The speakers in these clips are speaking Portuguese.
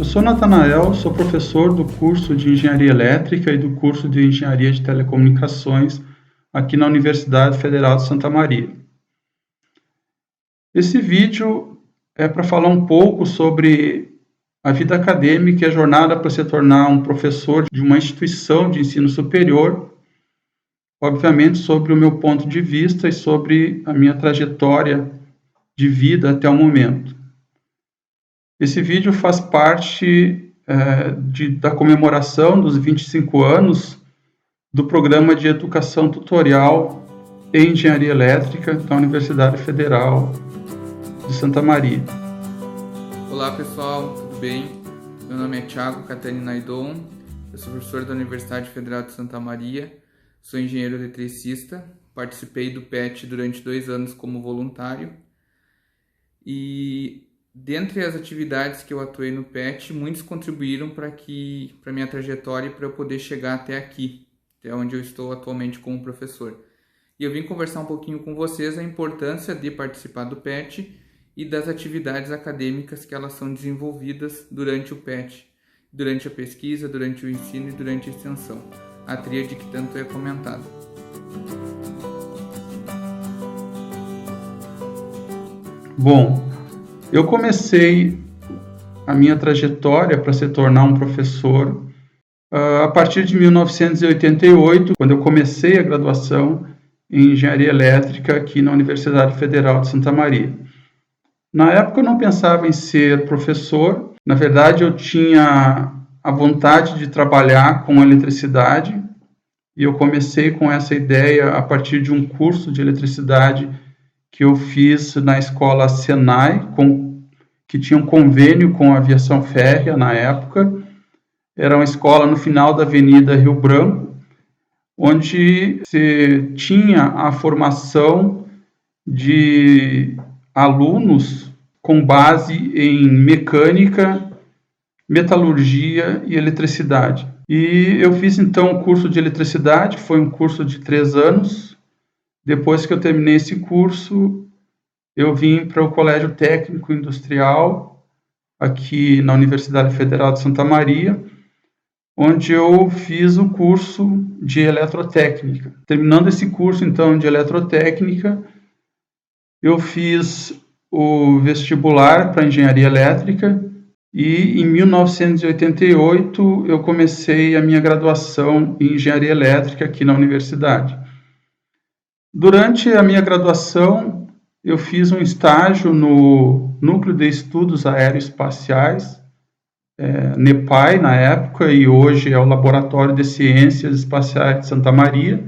sou Natanael, sou professor do curso de Engenharia Elétrica e do curso de Engenharia de Telecomunicações aqui na Universidade Federal de Santa Maria. Esse vídeo é para falar um pouco sobre a vida acadêmica e a jornada para se tornar um professor de uma instituição de ensino superior, obviamente sobre o meu ponto de vista e sobre a minha trajetória de vida até o momento. Esse vídeo faz parte da comemoração dos 25 anos do Programa de Educação Tutorial em Engenharia Elétrica da Universidade Federal de Santa Maria. Olá pessoal, tudo bem? Meu nome é Thiago Catani Naidon, eu sou professor da Universidade Federal de Santa Maria, sou engenheiro eletricista, participei do PET durante 2 anos como voluntário e dentre as atividades que eu atuei no PET, muitos contribuíram para a minha trajetória e para eu poder chegar até aqui, até onde eu estou atualmente como professor. E eu vim conversar um pouquinho com vocês a importância de participar do PET e das atividades acadêmicas que elas são desenvolvidas durante o PET, durante a pesquisa, durante o ensino e durante a extensão, a tríade que tanto é comentada. Bom, eu comecei a minha trajetória para se tornar um professor a partir de 1988, quando eu comecei a graduação em Engenharia Elétrica aqui na Universidade Federal de Santa Maria. Na época eu não pensava em ser professor, na verdade eu tinha a vontade de trabalhar com eletricidade e eu comecei com essa ideia a partir de um curso de eletricidade que eu fiz na escola Senai, que tinha um convênio com a aviação férrea na época. Era uma escola no final da Avenida Rio Branco, onde se tinha a formação de alunos com base em mecânica, metalurgia e eletricidade. E eu fiz então o curso de eletricidade, foi um curso de 3 anos. Depois que eu terminei esse curso, eu vim para o Colégio Técnico Industrial, aqui na Universidade Federal de Santa Maria, onde eu fiz o curso de eletrotécnica. Terminando esse curso, então, de eletrotécnica, eu fiz o vestibular para engenharia elétrica e, em 1988, eu comecei a minha graduação em engenharia elétrica aqui na universidade. Durante a minha graduação, eu fiz um estágio no Núcleo de Estudos Aeroespaciais, NEPAI na época, e hoje é o Laboratório de Ciências Espaciais de Santa Maria.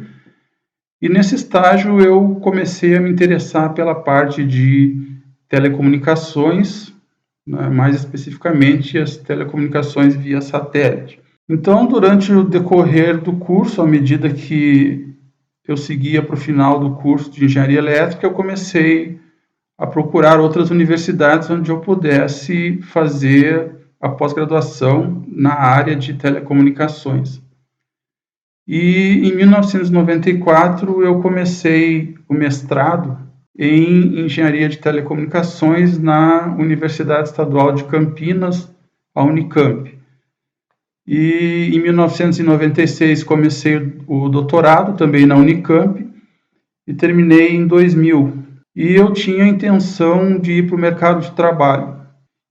E nesse estágio eu comecei a me interessar pela parte de telecomunicações, né, mais especificamente as telecomunicações via satélite. Então, durante o decorrer do curso, à medida que eu seguia para o final do curso de engenharia elétrica, eu comecei a procurar outras universidades onde eu pudesse fazer a pós-graduação na área de telecomunicações. E em 1994 eu comecei o mestrado em engenharia de telecomunicações na Universidade Estadual de Campinas, a Unicamp. E em 1996 comecei o doutorado também na Unicamp e terminei em 2000. E eu tinha a intenção de ir para o mercado de trabalho.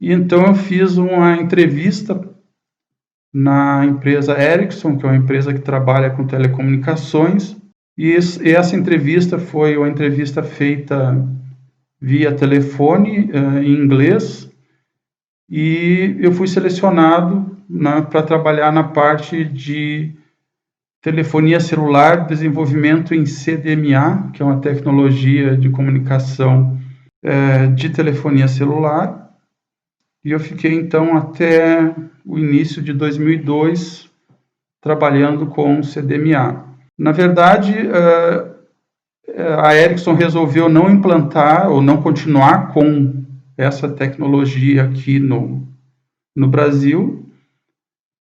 E então eu fiz uma entrevista na empresa Ericsson, que é uma empresa que trabalha com telecomunicações. E essa entrevista foi uma entrevista feita via telefone, em inglês. E eu fui selecionado para trabalhar na parte de telefonia celular, desenvolvimento em CDMA, que é uma tecnologia de comunicação de telefonia celular. E eu fiquei então até o início de 2002 trabalhando com CDMA. Na verdade, a Ericsson resolveu não implantar ou não continuar com essa tecnologia aqui no Brasil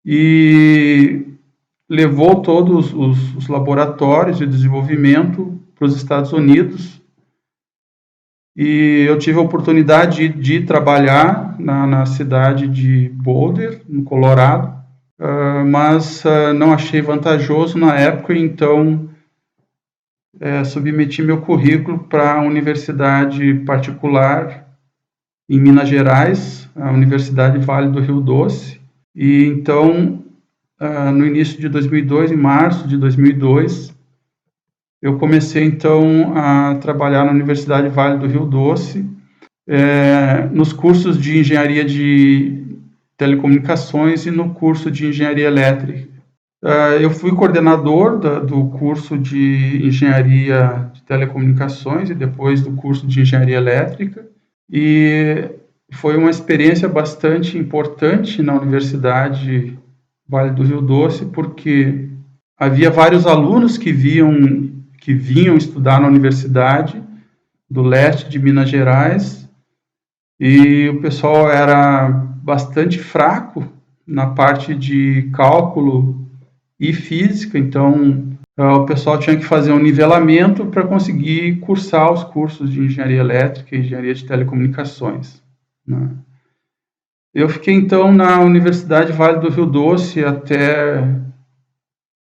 e levou todos os laboratórios de desenvolvimento para os Estados Unidos, E eu tive a oportunidade de trabalhar na cidade de Boulder, no Colorado, mas não achei vantajoso na época, então submeti meu currículo para a universidade particular em Minas Gerais, a Universidade Vale do Rio Doce. E então, no início de 2002, em março de 2002, eu comecei então a trabalhar na Universidade Vale do Rio Doce, nos cursos de engenharia de telecomunicações e no curso de engenharia elétrica. Eu fui coordenador do curso de engenharia de telecomunicações e depois do curso de engenharia elétrica, e foi uma experiência bastante importante na Universidade Vale do Rio Doce, porque havia vários alunos que vinham estudar na universidade do leste de Minas Gerais, e o pessoal era bastante fraco na parte de cálculo e física, então o pessoal tinha que fazer um nivelamento para conseguir cursar os cursos de engenharia elétrica e engenharia de telecomunicações, né? Eu fiquei então na Universidade Vale do Rio Doce até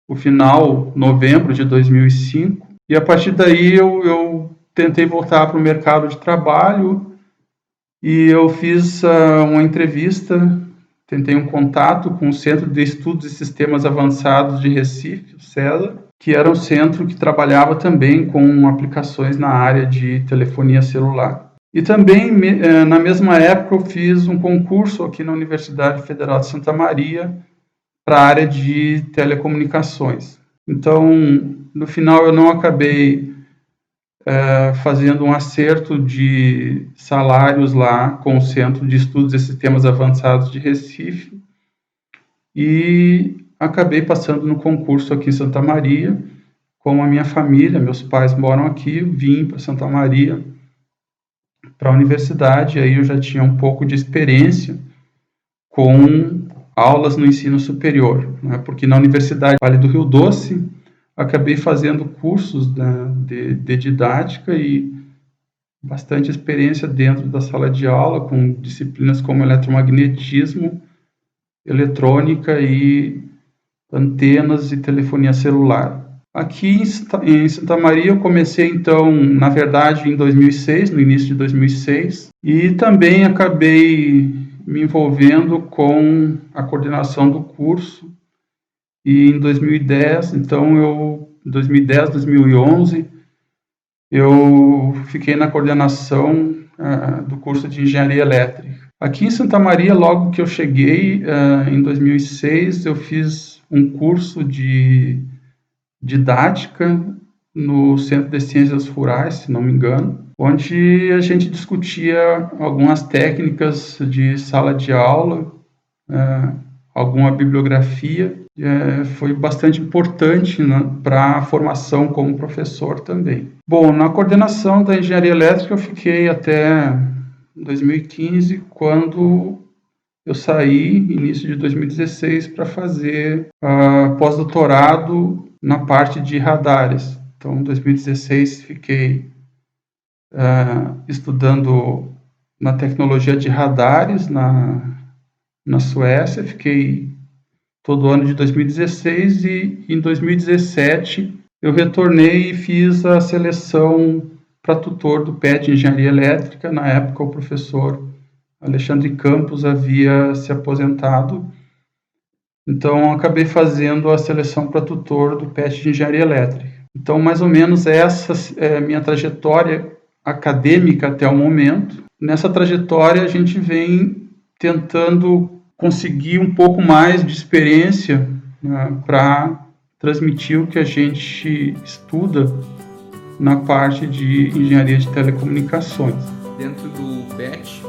o final, novembro de 2005, e a partir daí eu tentei voltar para o mercado de trabalho e eu fiz uma entrevista, tentei um contato com o Centro de Estudos e Sistemas Avançados de Recife, o CESA, que era um centro que trabalhava também com aplicações na área de telefonia celular. E também, na mesma época, eu fiz um concurso aqui na Universidade Federal de Santa Maria para a área de telecomunicações. Então, no final, eu não acabei fazendo um acerto de salários lá com o Centro de Estudos e Sistemas Avançados de Recife e acabei passando no concurso aqui em Santa Maria com a minha família. Meus pais moram aqui, vim para Santa Maria para a universidade, aí eu já tinha um pouco de experiência com aulas no ensino superior, né? Porque na Universidade Vale do Rio Doce acabei fazendo cursos de didática e bastante experiência dentro da sala de aula, com disciplinas como eletromagnetismo, eletrônica e antenas e telefonia celular. Aqui em Santa Maria eu comecei então, na verdade, em 2006, no início de 2006, e também acabei me envolvendo com a coordenação do curso. E em 2010, então 2010, 2011, eu fiquei na coordenação do curso de engenharia elétrica. Aqui em Santa Maria, logo que eu cheguei, em 2006, eu fiz um curso de didática no Centro de Ciências Rurais, se não me engano, onde a gente discutia algumas técnicas de sala de aula, alguma bibliografia. Foi bastante importante, né, para a formação como professor também. Bom, na coordenação da engenharia elétrica eu fiquei até 2015, quando eu saí, início de 2016, para fazer pós-doutorado na parte de radares. Então, em 2016, fiquei estudando na tecnologia de radares na Suécia. Fiquei todo o ano de 2016 e em 2017 eu retornei e fiz a seleção para tutor do PET de Engenharia Elétrica. Na época, o professor Alexandre Campos havia se aposentado, então acabei fazendo a seleção para tutor do PET de Engenharia Elétrica. Então, mais ou menos essa é a minha trajetória acadêmica até o momento. Nessa trajetória, a gente vem tentando conseguir um pouco mais de experiência, né, para transmitir o que a gente estuda na parte de engenharia de telecomunicações. Dentro do PET,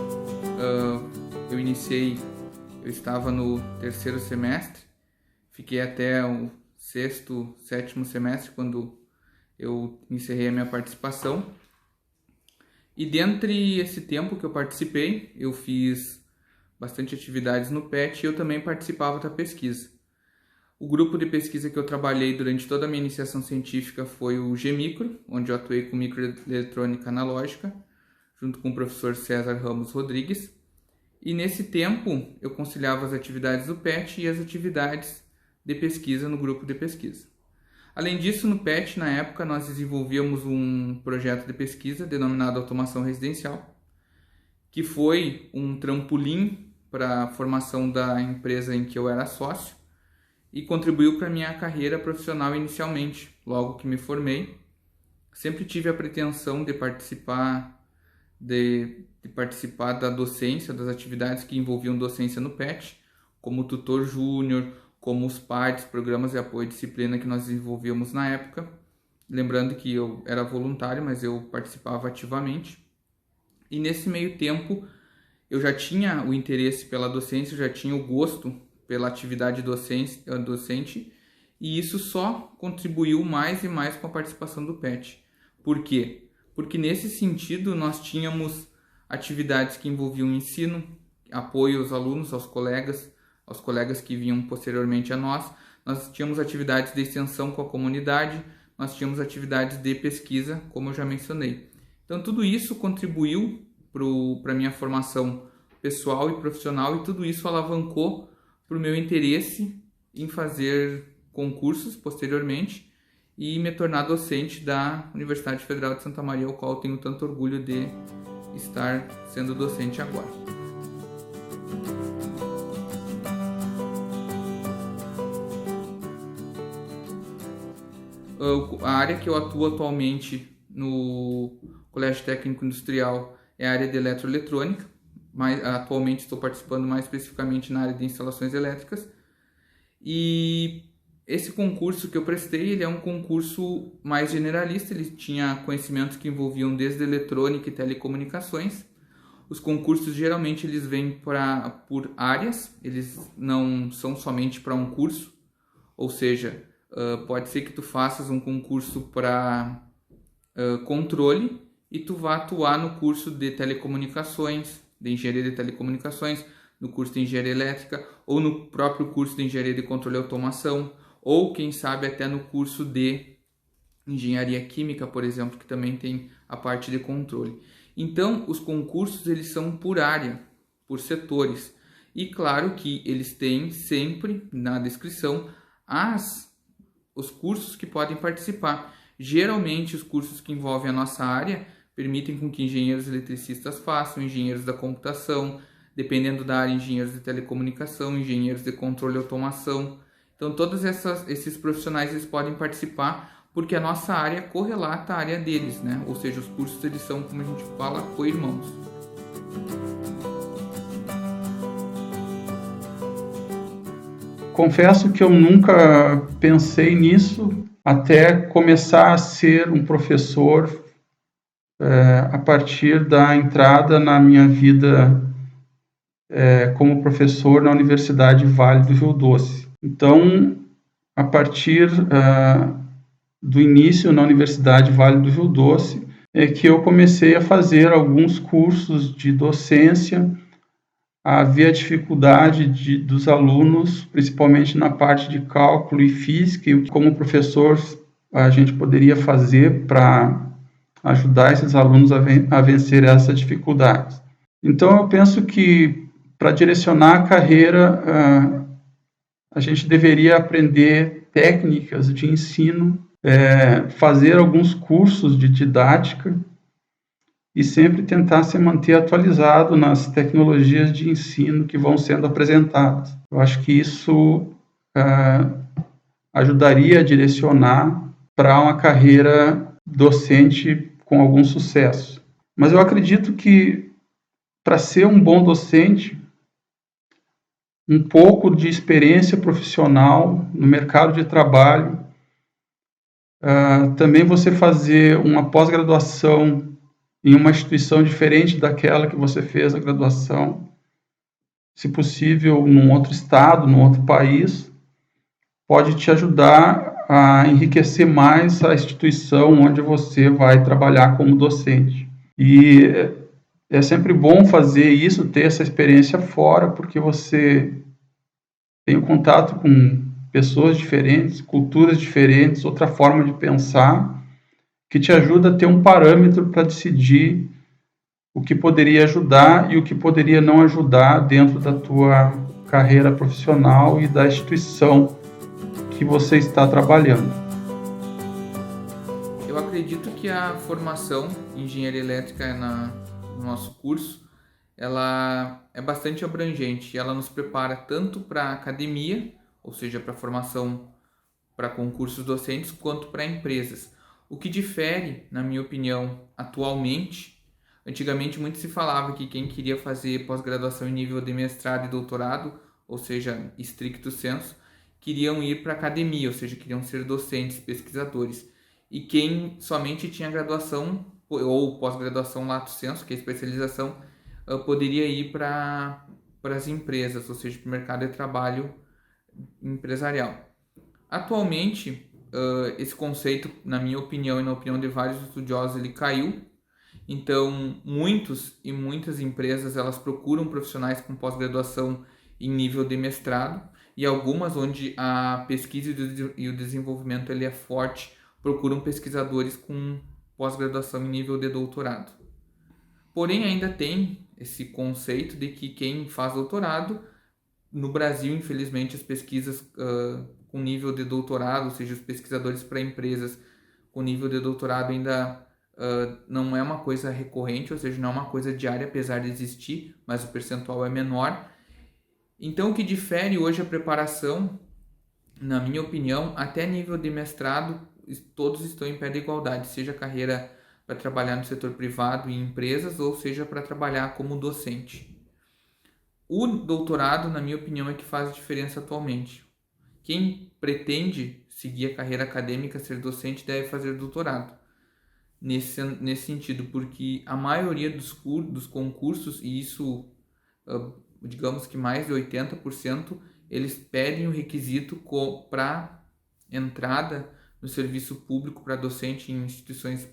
eu estava no terceiro semestre, fiquei até o sexto, sétimo semestre, quando eu encerrei a minha participação. E dentre esse tempo que eu participei, eu fiz bastante atividades no PET e eu também participava da pesquisa. O grupo de pesquisa que eu trabalhei durante toda a minha iniciação científica foi o GMicro, onde eu atuei com microeletrônica analógica, junto com o professor César Ramos Rodrigues. E nesse tempo eu conciliava as atividades do PET e as atividades de pesquisa no grupo de pesquisa. Além disso, no PET, na época, nós desenvolvíamos um projeto de pesquisa denominado Automação Residencial, que foi um trampolim para a formação da empresa em que eu era sócio e contribuiu para a minha carreira profissional inicialmente, logo que me formei. Sempre tive a pretensão de participar da docência, das atividades que envolviam docência no PET, como tutor júnior, como os PADs, programas de apoio à disciplina que nós desenvolvíamos na época. Lembrando que eu era voluntário, mas eu participava ativamente. E nesse meio tempo, eu já tinha o interesse pela docência, já tinha o gosto pela atividade docente, e isso só contribuiu mais e mais com a participação do PET. Por quê? Porque nesse sentido nós tínhamos atividades que envolviam ensino, apoio aos alunos, aos colegas que vinham posteriormente a nós. Nós tínhamos atividades de extensão com a comunidade, nós tínhamos atividades de pesquisa, como eu já mencionei. Então tudo isso contribuiu para a minha formação pessoal e profissional, e tudo isso alavancou para o meu interesse em fazer concursos posteriormente e me tornar docente da Universidade Federal de Santa Maria, ao qual tenho tanto orgulho de estar sendo docente agora. A área que eu atuo atualmente no Colégio Técnico Industrial é a área de eletroeletrônica, mas atualmente estou participando mais especificamente na área de instalações elétricas. E esse concurso que eu prestei, ele é um concurso mais generalista, ele tinha conhecimentos que envolviam desde eletrônica e telecomunicações. Os concursos geralmente eles vêm por áreas, eles não são somente para um curso, ou seja, pode ser que tu faças um concurso para controle e tu vá atuar no curso de telecomunicações, de engenharia de telecomunicações, no curso de engenharia elétrica, ou no próprio curso de engenharia de controle e automação, ou quem sabe até no curso de engenharia química, por exemplo, que também tem a parte de controle. Então, os concursos eles são por área, por setores. E claro que eles têm sempre na descrição os cursos que podem participar. Geralmente, os cursos que envolvem a nossa área permitem com que engenheiros eletricistas façam, engenheiros da computação, dependendo da área, engenheiros de telecomunicação, engenheiros de controle e automação. Então, todos esses profissionais eles podem participar porque a nossa área correlata à área deles, né? Ou seja, os cursos eles são, como a gente fala, co-irmãos. Confesso que eu nunca pensei nisso até começar a ser um professor a partir da entrada na minha vida como professor na Universidade Vale do Rio Doce. Então, a partir do início na Universidade Vale do Rio Doce, é que eu comecei a fazer alguns cursos de docência. Havia dificuldade dos alunos, principalmente na parte de cálculo e física, e como professor a gente poderia fazer para ajudar esses alunos a vencer essas dificuldades. Então, eu penso que para direcionar a carreira, a gente deveria aprender técnicas de ensino, fazer alguns cursos de didática e sempre tentar se manter atualizado nas tecnologias de ensino que vão sendo apresentadas. Eu acho que isso ajudaria a direcionar para uma carreira docente com algum sucesso. Mas eu acredito que para ser um bom docente, um pouco de experiência profissional no mercado de trabalho, também você fazer uma pós-graduação em uma instituição diferente daquela que você fez a graduação, se possível num outro estado, num outro país, pode te ajudar a enriquecer mais a instituição onde você vai trabalhar como docente. E é sempre bom fazer isso, ter essa experiência fora, porque você tem contato com pessoas diferentes, culturas diferentes, outra forma de pensar, que te ajuda a ter um parâmetro para decidir o que poderia ajudar e o que poderia não ajudar dentro da tua carreira profissional e da instituição que você está trabalhando. Eu acredito que a formação em engenharia elétrica no nosso curso, ela é bastante abrangente. Ela nos prepara tanto para a academia, ou seja, para a formação para concursos docentes, quanto para empresas. O que difere, na minha opinião, atualmente, antigamente muito se falava que quem queria fazer pós-graduação em nível de mestrado e doutorado, ou seja, stricto sensu, queriam ir para a academia, ou seja, queriam ser docentes, pesquisadores. E quem somente tinha graduação ou pós-graduação lato sensu, que é a especialização, poderia ir para as empresas, ou seja, para o mercado de trabalho empresarial. Atualmente, esse conceito, na minha opinião e na opinião de vários estudiosos, ele caiu. Então, muitas empresas elas procuram profissionais com pós-graduação em nível de mestrado, e algumas onde a pesquisa e o desenvolvimento ele é forte, procuram pesquisadores com pós-graduação em nível de doutorado. Porém, ainda tem esse conceito de que quem faz doutorado, no Brasil, infelizmente, as pesquisas com nível de doutorado, ou seja, os pesquisadores para empresas com nível de doutorado ainda não é uma coisa recorrente, ou seja, não é uma coisa diária, apesar de existir, mas o percentual é menor. Então, o que difere hoje a preparação, na minha opinião, até nível de mestrado, todos estão em pé de igualdade, seja carreira para trabalhar no setor privado em empresas, ou seja, para trabalhar como docente. O doutorado, na minha opinião, é que faz diferença atualmente. Quem pretende seguir a carreira acadêmica, ser docente, deve fazer doutorado. Nesse sentido, porque a maioria dos concursos, e isso, digamos que mais de 80%, eles pedem o requisito para entrada no serviço público para docente em instituições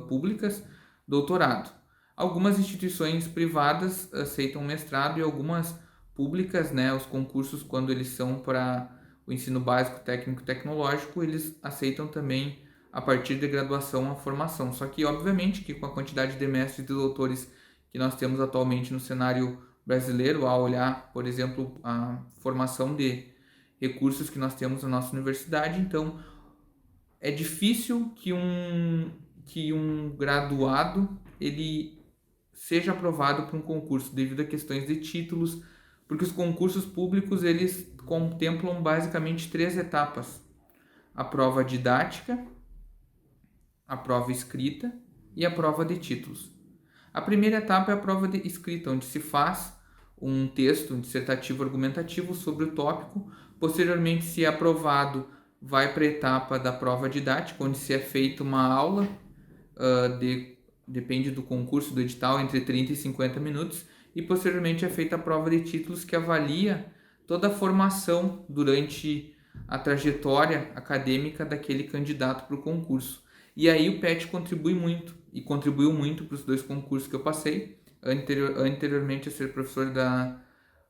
públicas, doutorado. Algumas instituições privadas aceitam mestrado e algumas públicas, os concursos, quando eles são para o ensino básico, técnico e tecnológico, eles aceitam também, a partir de graduação, a formação. Só que, obviamente, que com a quantidade de mestres e doutores que nós temos atualmente no cenário brasileiro, ao olhar, por exemplo, a formação de recursos que nós temos na nossa universidade, então é difícil que um graduado ele seja aprovado para um concurso devido a questões de títulos, porque os concursos públicos eles contemplam basicamente 3 etapas: a prova didática, a prova escrita e a prova de títulos. A primeira etapa é a prova de escrita, onde se faz um texto dissertativo argumentativo sobre o tópico. Posteriormente, se é aprovado, vai para a etapa da prova didática, onde se é feita uma aula, depende do concurso, do edital, entre 30 e 50 minutos, e posteriormente é feita a prova de títulos, que avalia toda a formação durante a trajetória acadêmica daquele candidato para o concurso. E aí o PET contribui muito, e contribuiu muito para os 2 concursos que eu passei. Anteriormente a ser professor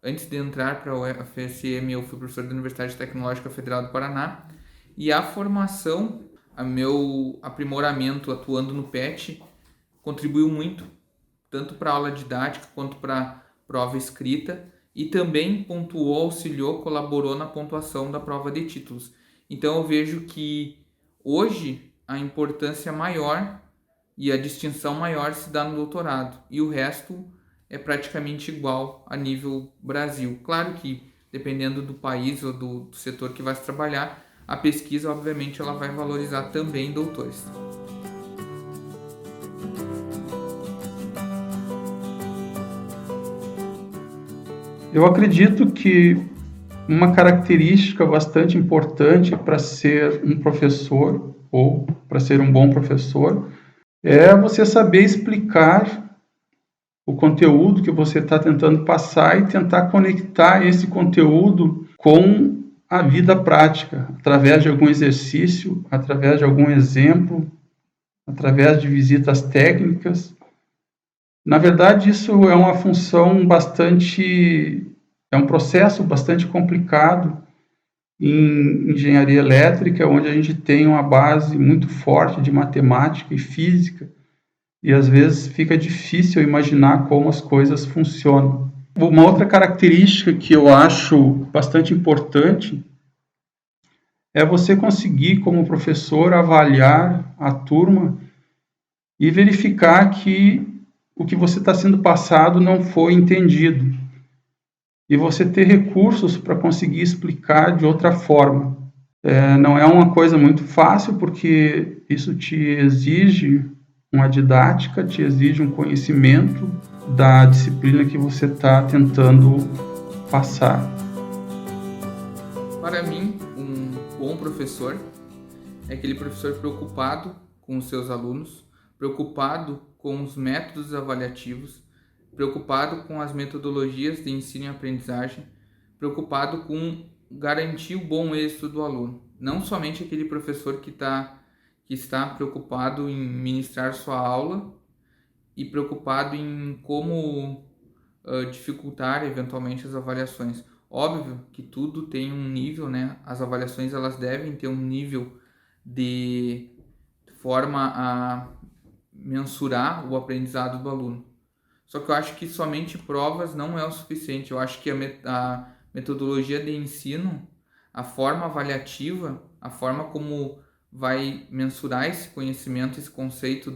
antes de entrar para a UFSM, eu fui professor da Universidade Tecnológica Federal do Paraná, e a formação, meu aprimoramento atuando no PET, contribuiu muito, tanto para a aula didática quanto para a prova escrita, e também pontuou, auxiliou, colaborou na pontuação da prova de títulos. Então eu vejo que hoje a importância maior e a distinção maior se dá no doutorado, e o resto é praticamente igual a nível Brasil. Claro que, dependendo do país ou do setor que vai se trabalhar, a pesquisa, obviamente, ela vai valorizar também doutores. Eu acredito que uma característica bastante importante para ser um professor ou para ser um bom professor é você saber explicar o conteúdo que você está tentando passar e tentar conectar esse conteúdo com a vida prática, através de algum exercício, através de algum exemplo, através de visitas técnicas. Na verdade, isso é uma função é um processo bastante complicado em engenharia elétrica, onde a gente tem uma base muito forte de matemática e física. e às vezes fica difícil imaginar como as coisas funcionam. Uma outra característica que eu acho bastante importante é você conseguir, como professor, avaliar a turma e verificar que o que você está sendo passado não foi entendido. E você ter recursos para conseguir explicar de outra forma. Não é uma coisa muito fácil, porque isso te exige uma didática, te exige um conhecimento da disciplina que você está tentando passar. Para mim, um bom professor é aquele professor preocupado com os seus alunos, preocupado com os métodos avaliativos, preocupado com as metodologias de ensino e aprendizagem, preocupado com garantir o bom êxito do aluno. Não somente aquele professor que está preocupado em ministrar sua aula e preocupado em como dificultar eventualmente as avaliações. Óbvio que tudo tem um nível, né? As avaliações elas devem ter um nível de forma a mensurar o aprendizado do aluno. Só que eu acho que somente provas não é o suficiente. Eu acho que a metodologia de ensino, a forma avaliativa, a forma como vai mensurar esse conhecimento, esse conceito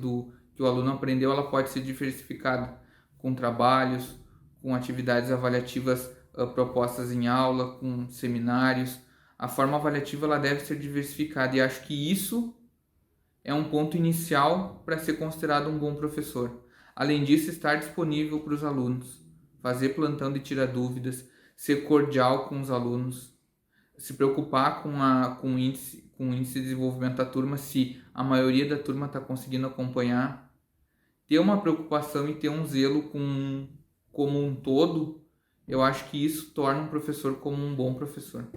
que o aluno aprendeu, ela pode ser diversificada com trabalhos, com atividades avaliativas propostas em aula, com seminários. A forma avaliativa ela deve ser diversificada e acho que isso é um ponto inicial para ser considerado um bom professor. Além disso, estar disponível para os alunos, fazer plantão de tirar dúvidas, ser cordial com os alunos, se preocupar com o índice de desenvolvimento da turma, se a maioria da turma está conseguindo acompanhar, ter uma preocupação e ter um zelo como um todo, eu acho que isso torna um professor como um bom professor.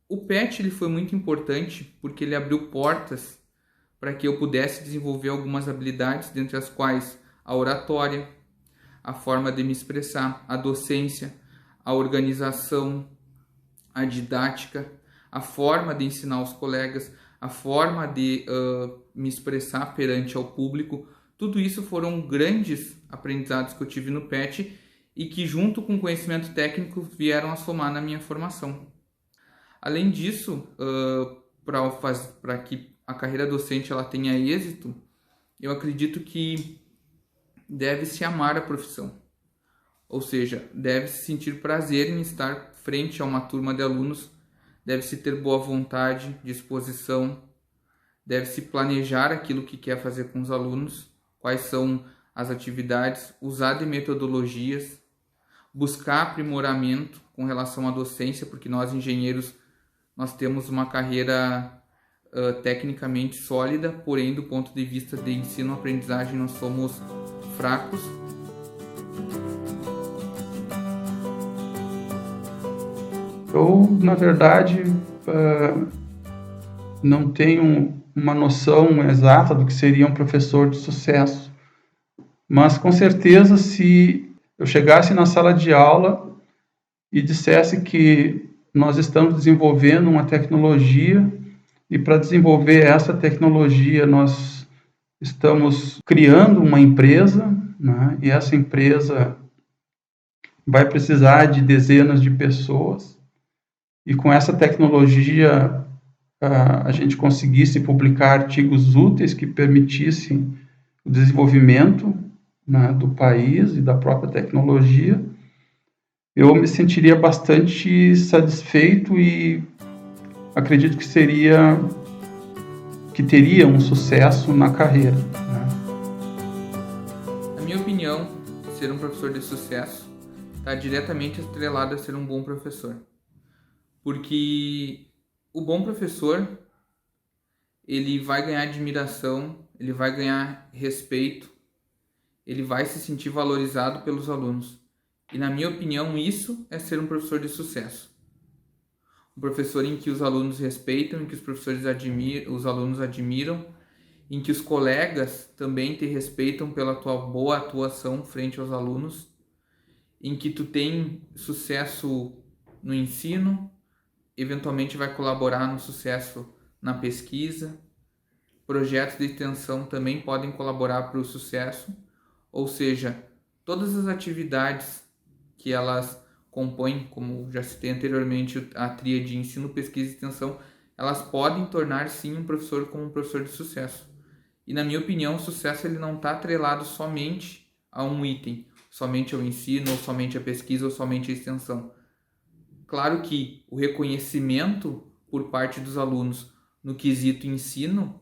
O PET ele foi muito importante porque ele abriu portas para que eu pudesse desenvolver algumas habilidades, dentre as quais a oratória, a forma de me expressar, a docência, a organização, a didática, a forma de ensinar os colegas, a forma de me expressar perante ao público. Tudo isso foram grandes aprendizados que eu tive no PET e que, junto com o conhecimento técnico, vieram a somar na minha formação. Além disso, para que a carreira docente ela tenha êxito, eu acredito que deve-se amar a profissão. Ou seja, deve-se sentir prazer em estar frente a uma turma de alunos, deve-se ter boa vontade, disposição, deve-se planejar aquilo que quer fazer com os alunos, quais são as atividades, usar de metodologias, buscar aprimoramento com relação à docência, porque nós engenheiros nós temos uma carreira tecnicamente sólida, porém do ponto de vista de ensino-aprendizagem nós somos fracos. Eu, na verdade, não tenho uma noção exata do que seria um professor de sucesso, mas com certeza se eu chegasse na sala de aula e dissesse que nós estamos desenvolvendo uma tecnologia e para desenvolver essa tecnologia nós estamos criando uma empresa, né? E essa empresa vai precisar de dezenas de pessoas e com essa tecnologia a gente conseguisse publicar artigos úteis que permitissem o desenvolvimento, né, do país e da própria tecnologia, eu me sentiria bastante satisfeito e acredito que teria um sucesso na carreira, né? Na minha opinião, ser um professor de sucesso está diretamente atrelado a ser um bom professor. Porque o bom professor, ele vai ganhar admiração, ele vai ganhar respeito, ele vai se sentir valorizado pelos alunos. E na minha opinião, isso é ser um professor de sucesso. Um professor em que os alunos respeitam, em que os alunos admiram, em que os colegas também te respeitam pela tua boa atuação frente aos alunos, em que tu tem sucesso no ensino, eventualmente vai colaborar no sucesso na pesquisa, projetos de extensão também podem colaborar para o sucesso, ou seja, todas as atividades que elas compõem, como já citei anteriormente, a tríade ensino, pesquisa e extensão, elas podem tornar sim um professor como um professor de sucesso. E na minha opinião, o sucesso ele não está atrelado somente a um item, somente ao ensino, ou somente à pesquisa, ou somente à extensão. Claro que o reconhecimento por parte dos alunos no quesito ensino,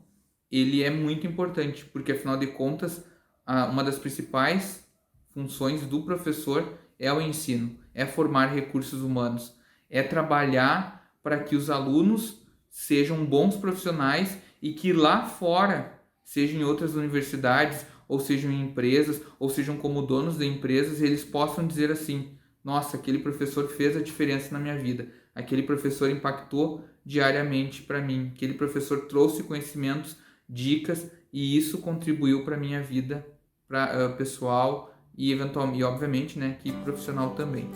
ele é muito importante, porque afinal de contas, uma das principais funções do professor é o ensino, é formar recursos humanos, é trabalhar para que os alunos sejam bons profissionais e que lá fora, sejam em outras universidades, ou sejam em empresas, ou sejam como donos de empresas, eles possam dizer assim: nossa, aquele professor fez a diferença na minha vida, aquele professor impactou diariamente para mim, aquele professor trouxe conhecimentos, dicas, e isso contribuiu para a minha vida pessoal e eventualmente, e obviamente, né, que profissional também.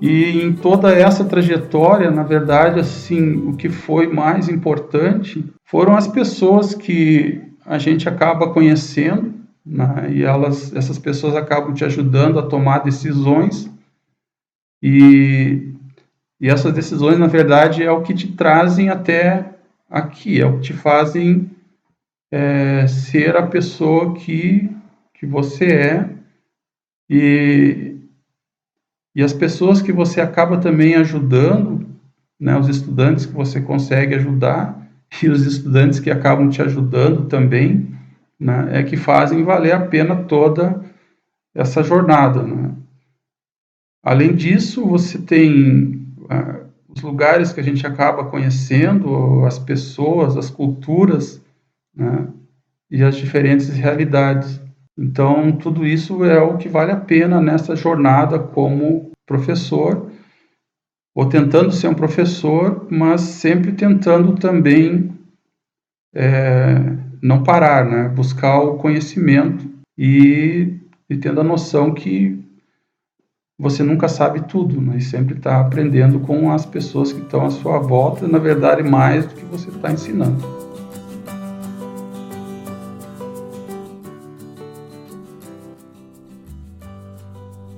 E em toda essa trajetória, na verdade, assim, o que foi mais importante foram as pessoas que a gente acaba conhecendo, né? E essas pessoas acabam te ajudando a tomar decisões. E essas decisões, na verdade, é o que te trazem até aqui, é o que te fazem ser a pessoa que você é. E as pessoas que você acaba também ajudando, né, os estudantes que você consegue ajudar e os estudantes que acabam te ajudando também, né, é que fazem valer a pena toda essa jornada, né? Além disso, você tem os lugares que a gente acaba conhecendo, as pessoas, as culturas, né, e as diferentes realidades. Então, tudo isso é o que vale a pena nessa jornada como professor, ou tentando ser um professor, mas sempre tentando também não parar, né? Buscar o conhecimento e tendo a noção que você nunca sabe tudo, né? E sempre está aprendendo com as pessoas que estão à sua volta, na verdade, mais do que você está ensinando.